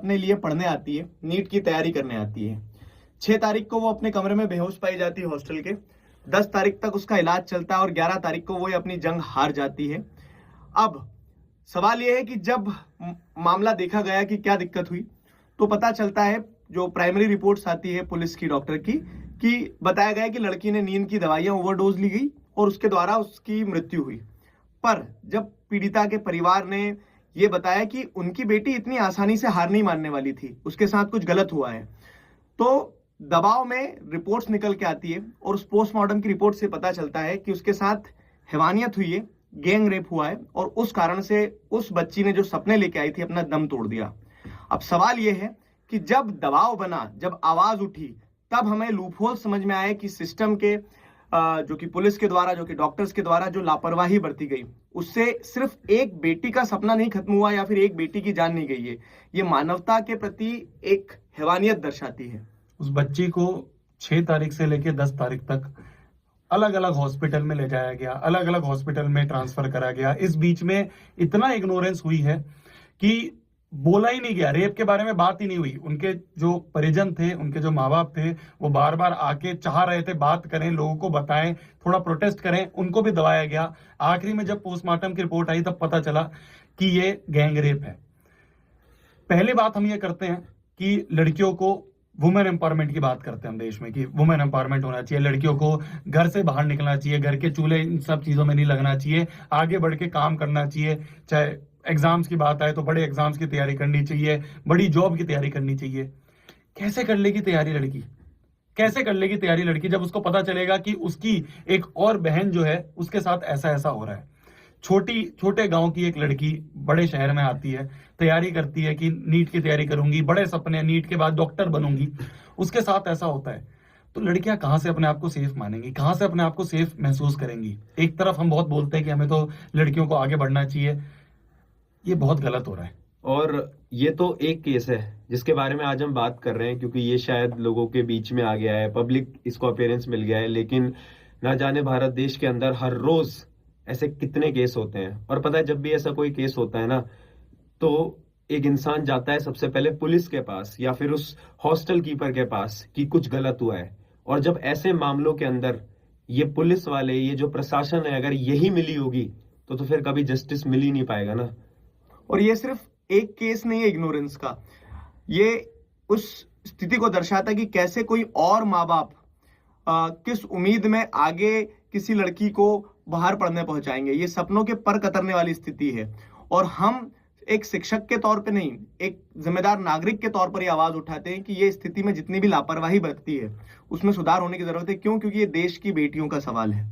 अपने लिए पढ़ने आती है, नीट की तैयारी करने आती है। 6 तारीख को वो अपने कमरे में बेहोश पाई जाती है हॉस्टल के। 10 तारीख तक उसका इलाज चलता है और 11 तारीख को वो अपनी जंग हार जाती है। अब सवाल यह है कि जब मामला देखा गया कि क्या दिक्कत हुई, तो पता चलता है, जो प्राइमरी रिपोर्ट्स आती है पुलिस की, डॉक्टर की, कि बताया गया कि लड़की ने नींद की दवाइयां ओवरडोज ली गई और उसके द्वारा उसकी मृत्यु हुई। पर जब पीड़िता के परिवार ने यह बताया कि उनकी बेटी इतनी आसानी से हार नहीं मानने वाली थी, उसके साथ कुछ गलत हुआ है, तो दबाव में रिपोर्ट्स निकल के आती है और उस पोस्टमार्टम की रिपोर्ट से पता चलता है कि उसके साथ हैवानियत हुई है, गैंग रेप हुआ है और उस कारण से उस बच्ची ने जो सपने लेके आई थी अपना दम तोड़ दिया। अब सवाल यह है कि जब दबाव बना, जब आवाज उठी, तब हमें लूपहोल समझ में आया कि सिस्टम के जो कि पुलिस के द्वारा, जो कि डॉक्टर्स के द्वारा जो लापरवाही बरती गई, उससे सिर्फ एक बेटी का सपना नहीं खत्म हुआ या फिर एक बेटी की जान नहीं गई है, ये मानवता के प्रति एक हैवानियत दर्शाती है। उस बच्ची को 6 तारीख से लेकर 10 तारीख तक अलग अलग हॉस्पिटल में ले जाया गया, अलग अलग हॉस्पिटल में ट्रांसफर करा गया। इस बीच में इतना इग्नोरेंस हुई है कि बोला ही नहीं गया, रेप के बारे में बात ही नहीं हुई। उनके जो परिजन थे, उनके जो माँ बाप थे, वो बार बार आके चाह रहे थे बात करें, लोगों को बताएं, थोड़ा प्रोटेस्ट करें, उनको भी दबाया गया। आखिरी में जब पोस्टमार्टम की रिपोर्ट आई तब पता चला कि ये गैंग रेप है। पहली बात हम ये करते हैं कि लड़कियों को वुमेन एम्पावरमेंट की बात करते हैं हम देश में, कि वुमेन एम्पावरमेंट होना चाहिए, लड़कियों को घर से बाहर निकलना चाहिए, घर के चूल्हे इन सब चीजों में नहीं लगना चाहिए, आगे बढ़ के काम करना चाहिए। चाहे एग्जाम्स की बात आए तो बड़े एग्जाम्स की तैयारी करनी चाहिए, बड़ी जॉब की तैयारी करनी चाहिए। कैसे कर लेगी तैयारी लड़की? कैसे कर लेगी तैयारी लड़की जब उसको पता चलेगा कि उसकी एक और बहन जो है उसके साथ ऐसा ऐसा हो रहा है? छोटे गांव की एक लड़की बड़े शहर में आती है, तैयारी करती है कि नीट की तैयारी करूंगी, बड़े सपने, नीट के बाद डॉक्टर बनूंगी, उसके साथ ऐसा होता है। तो लड़कियां कहां से अपने आप को सेफ मानेंगी, कहां से अपने आप को सेफ महसूस करेंगी? एक तरफ हम बहुत बोलते हैं कि हमें तो लड़कियों को आगे बढ़ना चाहिए, ये बहुत गलत हो रहा है। और ये तो एक केस है जिसके बारे में आज हम बात कर रहे हैं, क्योंकि ये शायद लोगों के बीच में आ गया है, पब्लिक इसको अपीयरेंस मिल गया है। लेकिन ना जाने भारत देश के अंदर हर रोज ऐसे कितने केस होते हैं। और पता है, जब भी ऐसा कोई केस होता है ना, तो एक इंसान जाता है सबसे पहले पुलिस के पास या फिर उस हॉस्टल कीपर के पास कि कुछ गलत हुआ है। और जब ऐसे मामलों के अंदर ये पुलिस वाले, ये जो प्रशासन है, अगर यही मिली होगी तो फिर कभी जस्टिस मिल ही नहीं पाएगा ना। और ये सिर्फ एक केस नहीं है इग्नोरेंस का, ये उस स्थिति को दर्शाता है कि कैसे कोई और माँ बाप किस उम्मीद में आगे किसी लड़की को बाहर पढ़ने पहुंचाएंगे। ये सपनों के पर कतरने वाली स्थिति है और हम एक शिक्षक के तौर पे नहीं, एक जिम्मेदार नागरिक के तौर पर ये आवाज उठाते हैं कि ये स्थिति में जितनी भी लापरवाही बरतती है उसमें सुधार होने की जरूरत है। क्यों? क्योंकि ये देश की बेटियों का सवाल है।